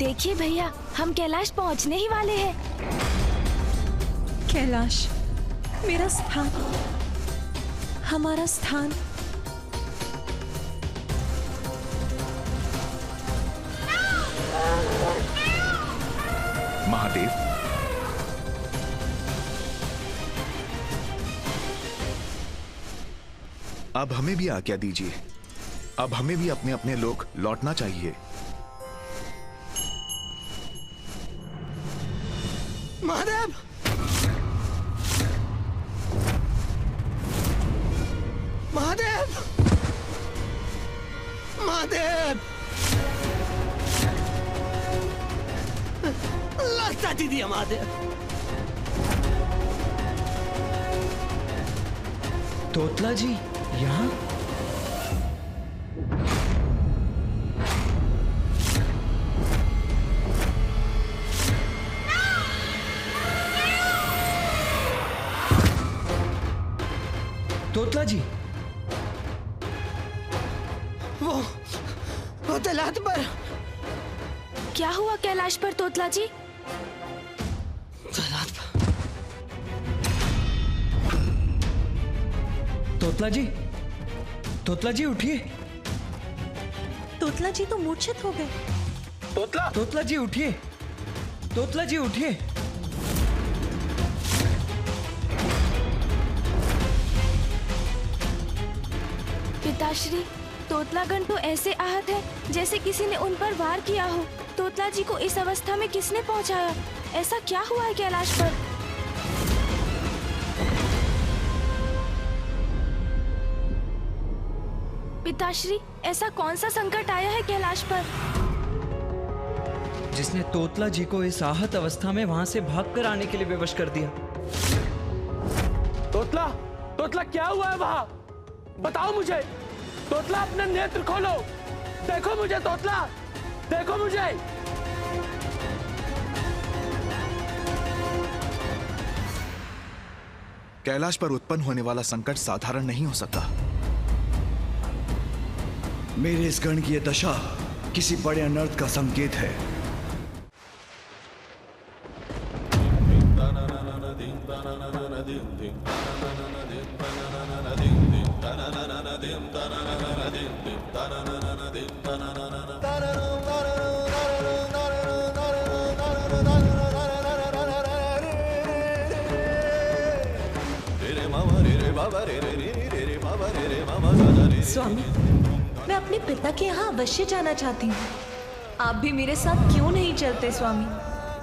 देखिए भैया, हम कैलाश पहुंचने ही वाले हैं। कैलाश, मेरा स्थान, हमारा स्थान। महादेव, अब हमें भी आज्ञा दीजिए। अब हमें भी अपने अपने लोग लौटना चाहिए। महादेव, महादेव, महादेव, लगता दीदी महादेव। तोतला जी यहाँ? तोतला जी, वो तलात पर। क्या हुआ कैलाश पर तोतला जी? तलात पर। तोतला जी, तोतला जी उठिए। तोतला जी तो मूर्छित हो गए। तोतला जी उठिए। तोतला जी उठिए। पिताश्री, तोतलागण तो ऐसे आहत है जैसे किसी ने उन पर वार किया हो। तोतला जी को इस अवस्था में किसने पहुंचाया? ऐसा क्या हुआ है कैलाश पर? पिताश्री, ऐसा कौन सा संकट आया है कैलाश पर जिसने तोतला जी को इस आहत अवस्था में वहां से भागकर आने के लिए विवश कर दिया? तोतला, तोतला क्या हुआ है वहां? बताओ मुझे। तोतला, अपने नेत्र खोलो। देखो मुझे तोतला, देखो मुझे। कैलाश पर उत्पन्न होने वाला संकट साधारण नहीं हो सकता। मेरे इस गण की यह दशा किसी बड़े अनर्थ का संकेत है। स्वामी, मैं अपने पिता के यहाँ अवश्य जाना चाहती हूँ। आप भी मेरे साथ क्यों नहीं चलते स्वामी?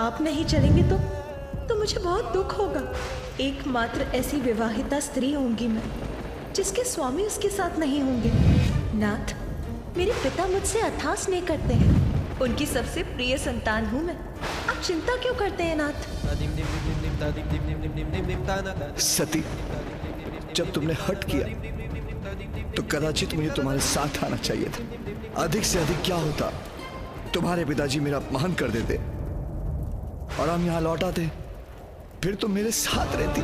आप नहीं चलेंगे तो मुझे बहुत दुख होगा। एकमात्र ऐसी विवाहिता स्त्री होंगी मैं जिसके स्वामी उसके साथ नहीं होंगे। नाथ, मेरे पिता मुझसे अथाह स्नेह करते हैं। उनकी सबसे प्रिय संतान हूँ मैं। आप चिंता क्यों करते हैं नाथ? सती, जब तुमने हट किया तो कदाचित मुझे तुम्हारे साथ आना चाहिए था। अधिक से अधिक क्या होता, तुम्हारे पिताजी मेरा अपमान कर देते और हम यहाँ लौट आते, फिर तुम मेरे साथ रहती।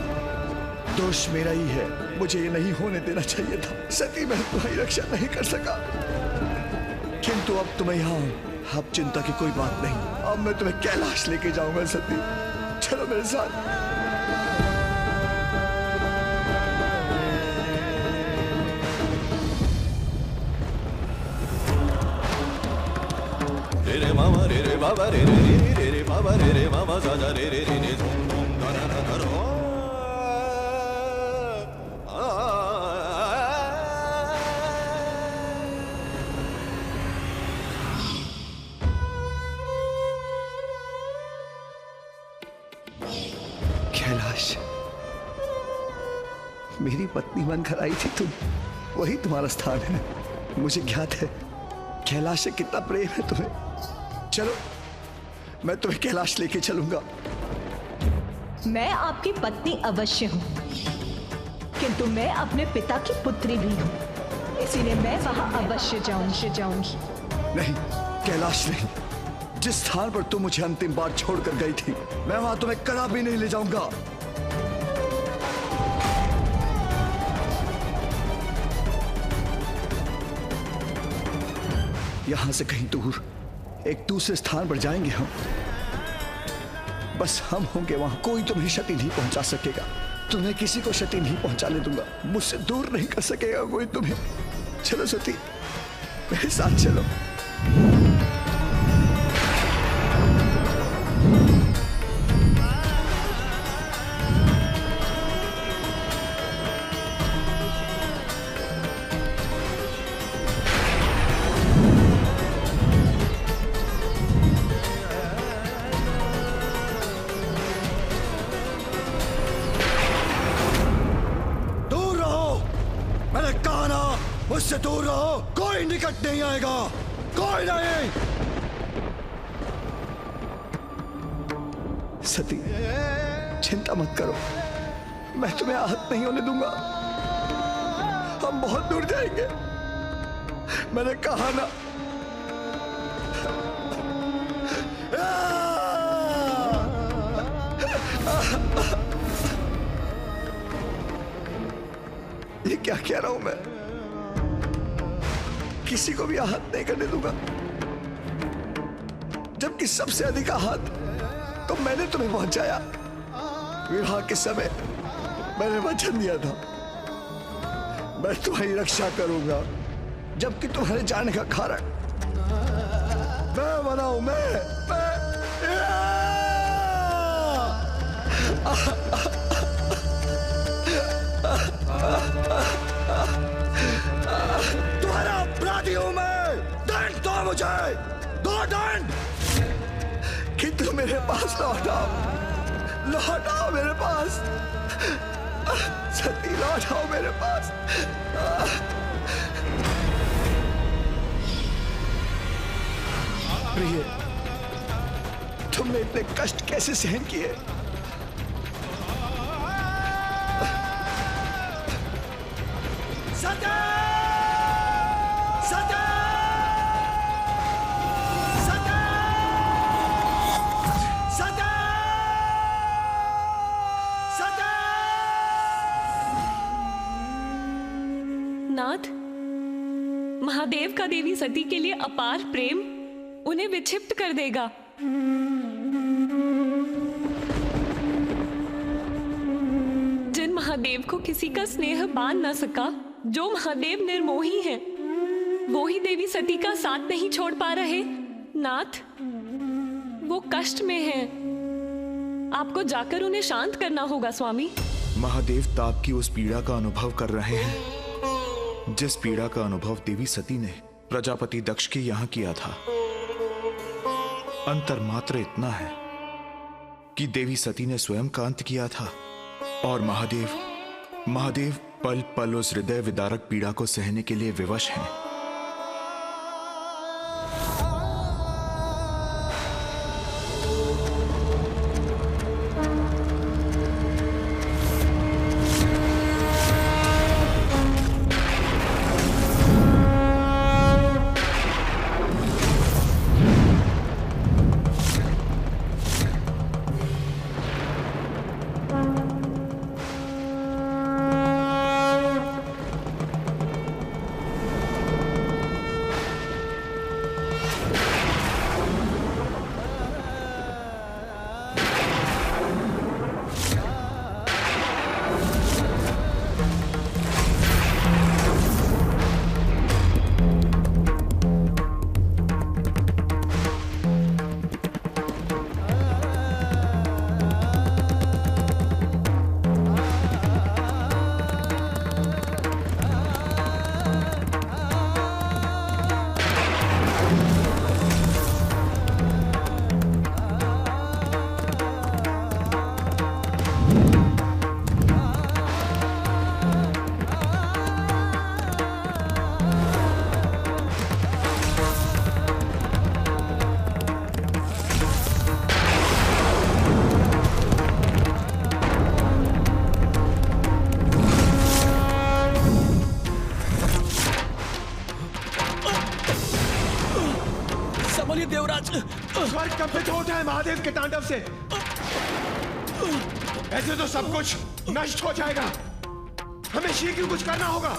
दोष मेरा ही है, मुझे ये नहीं होने देना चाहिए था। सती, मैं तुम्हारी रक्षा नहीं कर सका, किंतु अब तुम्हें यहाँ हूं। अब चिंता की कोई बात नहीं। अब मैं तुम्हें कैलाश लेके जाऊंगा। सती, चलो मेरे साथ। रे मामा रे रे बाबा रे रे रे रे रे बाबा रे रे मामा साजा रे रे रे रे धूम धूम धरा धरो। कैलाश, मेरी पत्नी बनकर आई थी तुम, वही तुम्हारा स्थान है। मुझे ज्ञात है कैलाश से कितना प्रेम है तुम्हें। चलो, मैं तुम्हें कैलाश लेके चलूंगा। मैं आपकी पत्नी अवश्य हूँ, किंतु मैं अपने पिता की पुत्री भी हूँ, इसीलिए मैं वहां अवश्य जाऊंगी। नहीं कैलाश, नहीं। जिस स्थान पर तुम मुझे अंतिम बार छोड़कर गई थी, मैं वहां तुम्हें कदापि नहीं ले जाऊंगा। यहां से कहीं दूर एक दूसरे स्थान पर जाएंगे हम। बस हम होंगे वहां, कोई तुम्हें क्षति नहीं पहुंचा सकेगा। तुम्हें किसी को क्षति नहीं पहुंचाने दूंगा, मुझसे दूर नहीं कर सकेगा कोई तुम्हें। चलो सती, मेरे साथ चलो। मुझसे दूर रहो, कोई निकट नहीं आएगा, कोई नहीं। सती, चिंता मत करो, मैं तुम्हें आहत नहीं होने दूंगा। हम बहुत दूर जाएंगे, मैंने कहा ना। ये क्या कह रहा हूं मैं? किसी को भी आहत नहीं करने दूंगा, जबकि सबसे अधिक आहत तो मैंने तुम्हें पहुंचाया। विवाह के समय मैंने वचन दिया था मैं तुम्हारी रक्षा करूंगा, जबकि तुम्हारे जाने का कारण मैं बनाऊं। मैं तुम्हारा अपराधी हूं मैं। दंड दो मुझे, दो दंड। किंतु मेरे पास लौटाओ, लौटाओ मेरे पास। सती, लौटाओ मेरे पास। प्रिय, तुमने इतने कष्ट कैसे सहन किए? सती! सती! सती! सती! सती! नाथ, महादेव का देवी सती के लिए अपार प्रेम उन्हें विक्षिप्त कर देगा। जिन महादेव को किसी का स्नेह बांध न सका, जो महादेव निर्मोही हैं, वो ही देवी सती का साथ नहीं छोड़ पा रहे। नाथ, वो कष्ट में हैं। आपको जाकर उन्हें शांत करना होगा स्वामी। महादेव ताप की उस पीड़ा का अनुभव कर रहे हैं जिस पीड़ा का अनुभव देवी सती ने प्रजापति दक्ष के यहां किया था। अंतर मात्र इतना है कि देवी सती ने स्वयं का अंत किया था और महादेव पल पल उस हृदय विदारक पीड़ा को सहने के लिए विवश हैं। स्वर्ग कंपित होता है महादेव के तांडव से। ऐसे तो सब कुछ नष्ट हो जाएगा, हमें शीघ्र कुछ करना होगा।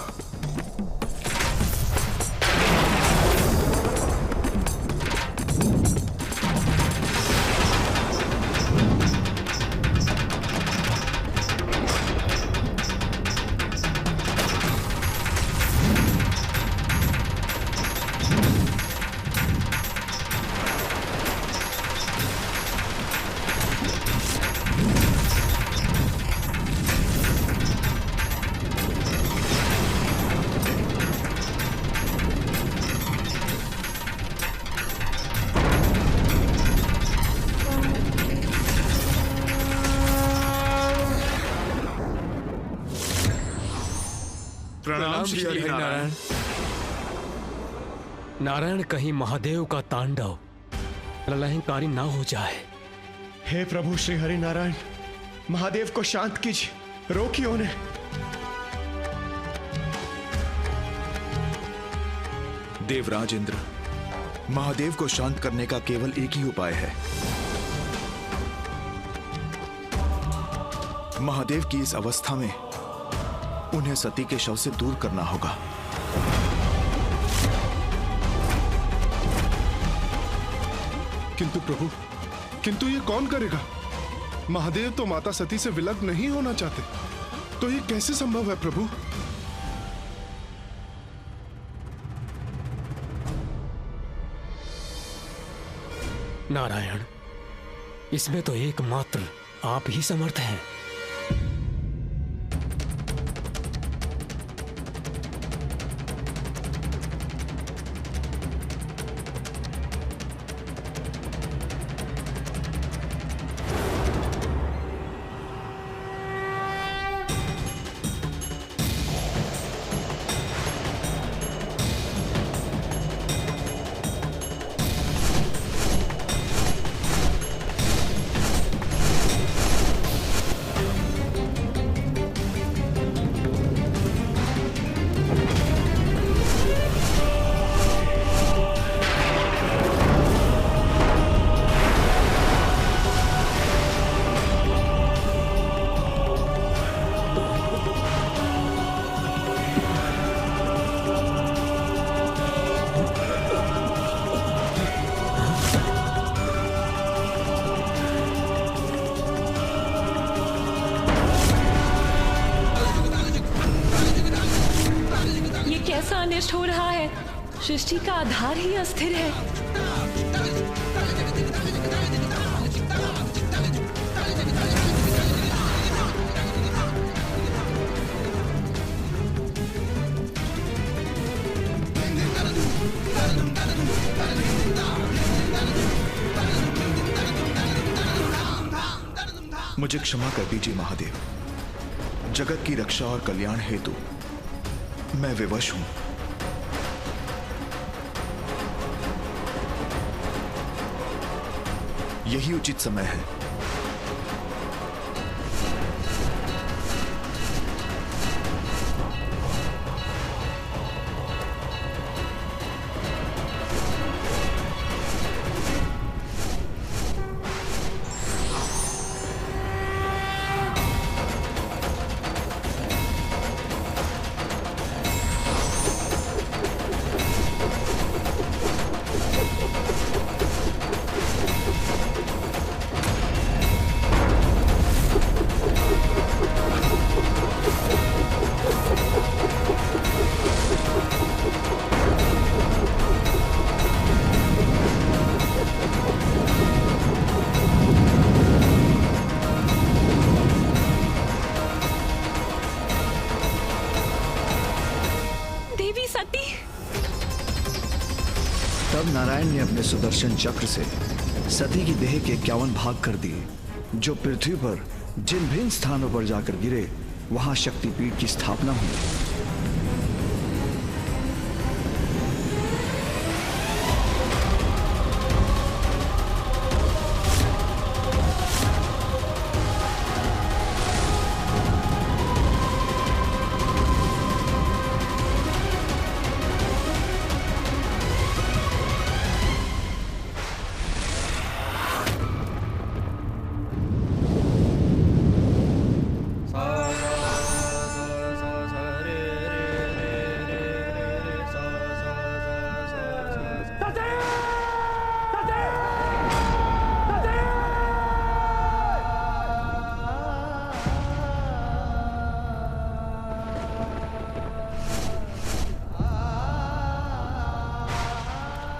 प्रणाम श्री हरिनारायण। नारायण, कहीं महादेव का तांडव प्रलयंकारी ना हो जाए। हे प्रभु श्री हरिनारायण, महादेव को शांत कीजिए, रोकिए उन्हें। देवराज इंद्र, महादेव को शांत करने का केवल एक ही उपाय है। महादेव की इस अवस्था में उन्हें सती के शव से दूर करना होगा। किंतु प्रभु, किंतु ये कौन करेगा? महादेव तो माता सती से विलग नहीं होना चाहते, तो ये कैसे संभव है प्रभु? नारायण, इसमें तो एकमात्र आप ही समर्थ हैं। कैसा अनिष्ट हो रहा है? सृष्टि का आधार ही अस्थिर है। मुझे क्षमा कर दीजिए महादेव। जगत की रक्षा और कल्याण हेतु मैं विवश हूं। यही उचित समय है। तब नारायण ने अपने सुदर्शन चक्र से सती की देह के 51 भाग कर दिए, जो पृथ्वी पर जिन भिन्न स्थानों पर जाकर गिरे वहां शक्तिपीठ की स्थापना हुई।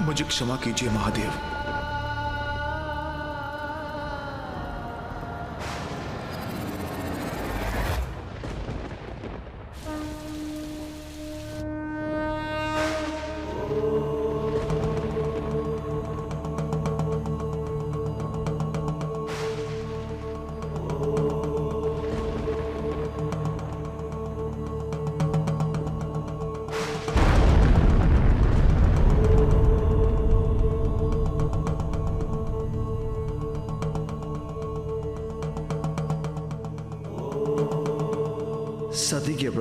मुझे क्षमा कीजिए महादेव।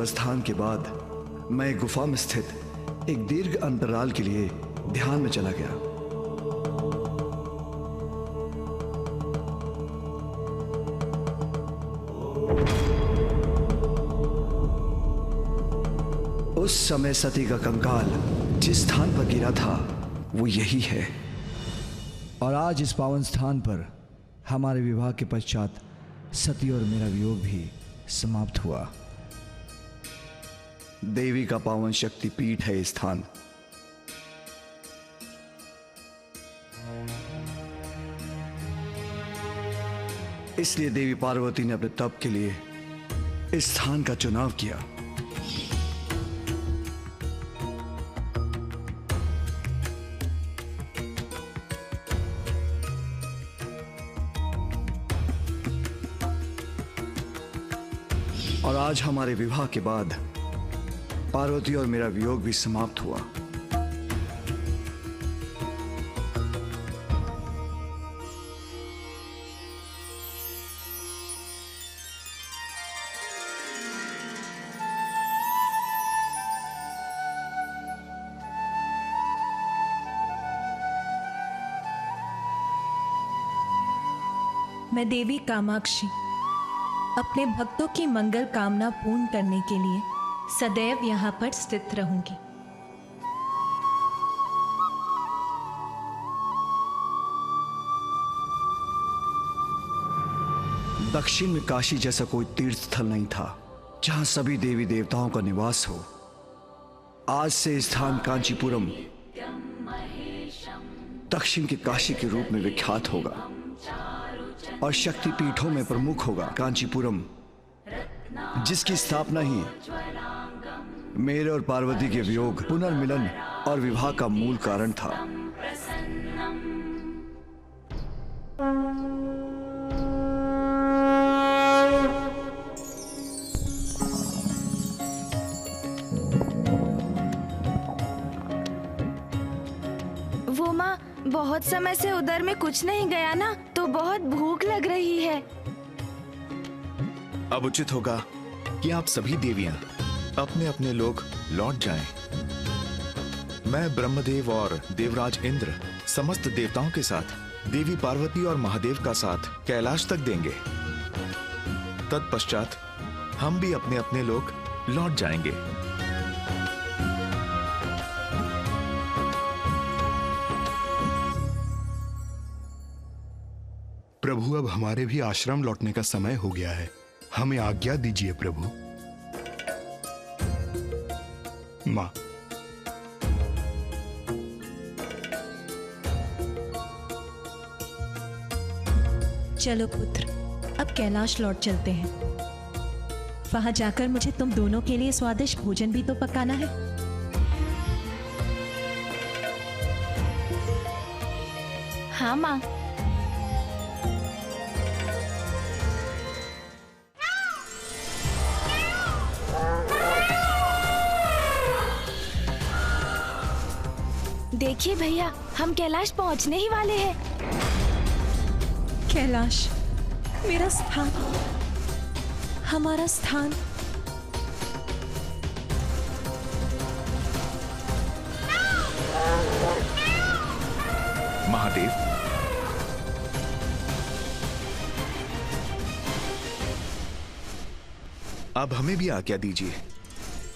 देवस्थान के बाद मैं एक गुफा में स्थित एक दीर्घ अंतराल के लिए ध्यान में चला गया। उस समय सती का कंकाल जिस स्थान पर गिरा था वो यही है। और आज इस पावन स्थान पर हमारे विवाह के पश्चात सती और मेरा वियोग भी समाप्त हुआ। देवी का पावन शक्ति पीठ है स्थान। इसलिए देवी पार्वती ने अपने तप के लिए इस स्थान का चुनाव किया। और आज हमारे विवाह के बाद पार्वती और मेरा वियोग भी समाप्त हुआ। मैं देवी कामाक्षी अपने भक्तों की मंगल कामना पूर्ण करने के लिए सदैव यहाँ पर स्थित रहूंगी। दक्षिण में काशी जैसा कोई तीर्थ स्थल नहीं था जहां सभी देवी देवताओं का निवास हो। आज से स्थान कांचीपुरम दक्षिण के काशी के रूप में विख्यात होगा और शक्ति पीठों में प्रमुख होगा। कांचीपुरम जिसकी स्थापना ही मेरे और पार्वती के वियोग, पुनर्मिलन और विवाह का मूल कारण था। वो माँ बहुत समय से उधर में कुछ नहीं गया ना, तो बहुत भूख लग रही है। अब उचित होगा कि आप सभी देवियां अपने अपने लोग लौट जाएं। मैं ब्रह्मदेव और देवराज इंद्र समस्त देवताओं के साथ देवी पार्वती और महादेव का साथ कैलाश तक देंगे। तत्पश्चात हम भी अपने अपने लोग लौट जाएंगे। प्रभु, अब हमारे भी आश्रम लौटने का समय हो गया है। हमें आज्ञा दीजिए प्रभु। मां, चलो पुत्र, अब कैलाश लौट चलते हैं। वहां जाकर मुझे तुम दोनों के लिए स्वादिष्ट भोजन भी तो पकाना है। हाँ माँ। देखिए भैया, हम कैलाश पहुंचने ही वाले हैं। कैलाश, मेरा स्थान, हमारा स्थान। महादेव, अब हमें भी आज्ञा दीजिए।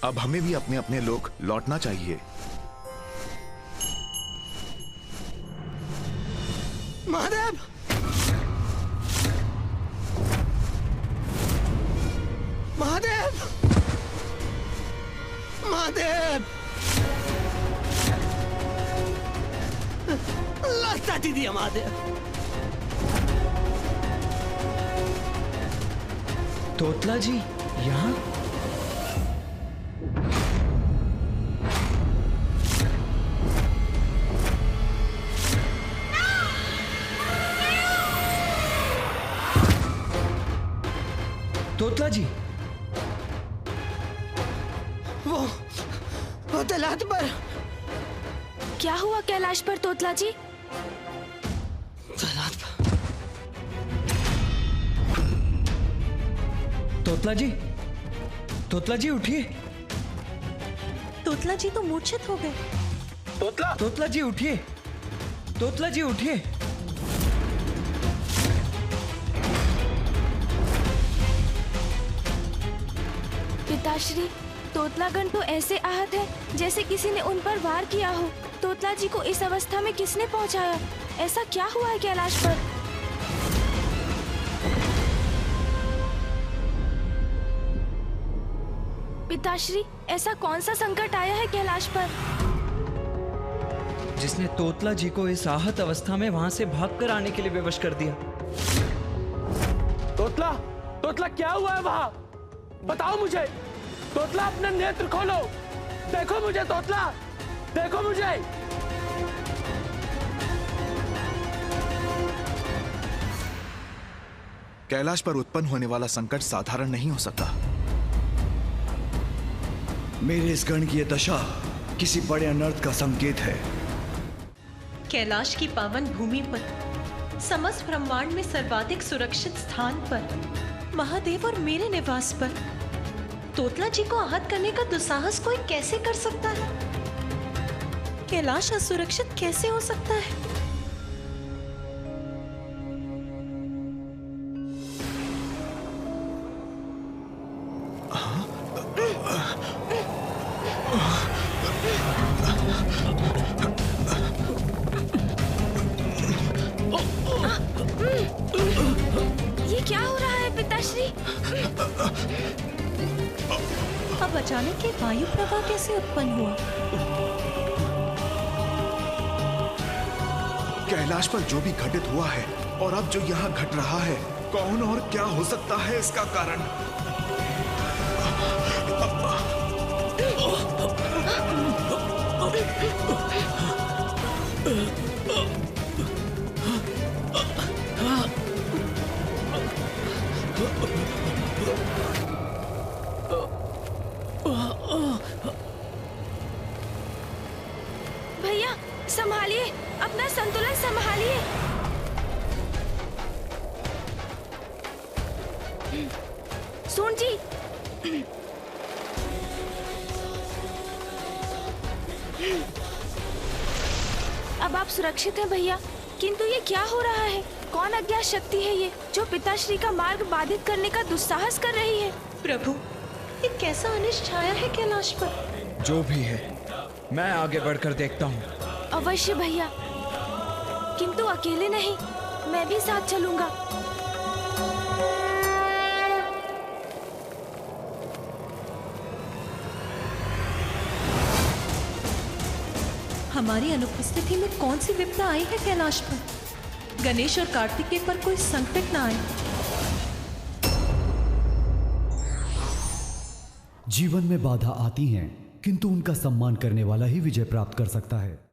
अब हमें भी अपने अपने लोग लौटना चाहिए। महादेव, महादेव, महादेव, लगता दीदी महादेव। तोतला जी यहाँ? तोतला जी, वो तलात पर। क्या हुआ कैलाश पर तोतला जी? तलात पर। तोतला जी, तोतला जी उठिए। तोतला जी तो मूर्छित हो गए। तोतला जी उठिए। तोतला जी उठिए। पिताश्री, तोतलागण तो ऐसे आहत है जैसे किसी ने उन पर वार किया हो। तोतला जी को इस अवस्था में किसने पहुंचाया? ऐसा क्या हुआ है कैलाश पर? पिताश्री, ऐसा कौन सा संकट आया है कैलाश पर जिसने तोतला जी को इस आहत अवस्था में वहां से भागकर आने के लिए विवश कर दिया? तोतला क्या हुआ है वहां? बताओ मुझे। तोतला अपने नेत्र खोलो, देखो मुझे। तोतला देखो मुझे। कैलाश पर उत्पन्न होने वाला संकट साधारण नहीं हो सकता। मेरे इस गण की यह दशा किसी बड़े अनर्थ का संकेत है। कैलाश की पावन भूमि पर, समस्त ब्रह्मांड में सर्वाधिक सुरक्षित स्थान पर, महादेव और मेरे निवास पर तोतला जी को आहत करने का दुस्साहस कोई कैसे कर सकता है? कैलाश असुरक्षित कैसे हो सकता है? ये क्या हो रहा है पिताश्री? अब अचानक ये वायु प्रवाह कैसे उत्पन्न हुआ? कैलाश पर जो भी घटित हुआ है और अब जो यहाँ घट रहा है, कौन और क्या हो सकता है इसका कारण? भैया संभालिए, अपना संतुलन संभालिए। सुन जी, अब आप सुरक्षित हैं भैया, किंतु ये क्या हो रहा है? कौन अज्ञात शक्ति है ये जो पिताश्री का मार्ग बाधित करने का दुस्साहस कर रही है? प्रभु, ये कैसा अनिष्ट छाया है कैलाश पर? जो भी है, मैं आगे बढ़कर देखता हूँ। अवश्य भैया, किंतु अकेले नहीं, मैं भी साथ चलूंगा। हमारी अनुपस्थिति में कौन सी विपदा आई है कैलाश पर? गणेश और कार्तिकेय पर कोई संकट ना आए। जीवन में बाधा आती हैं, किंतु उनका सम्मान करने वाला ही विजय प्राप्त कर सकता है।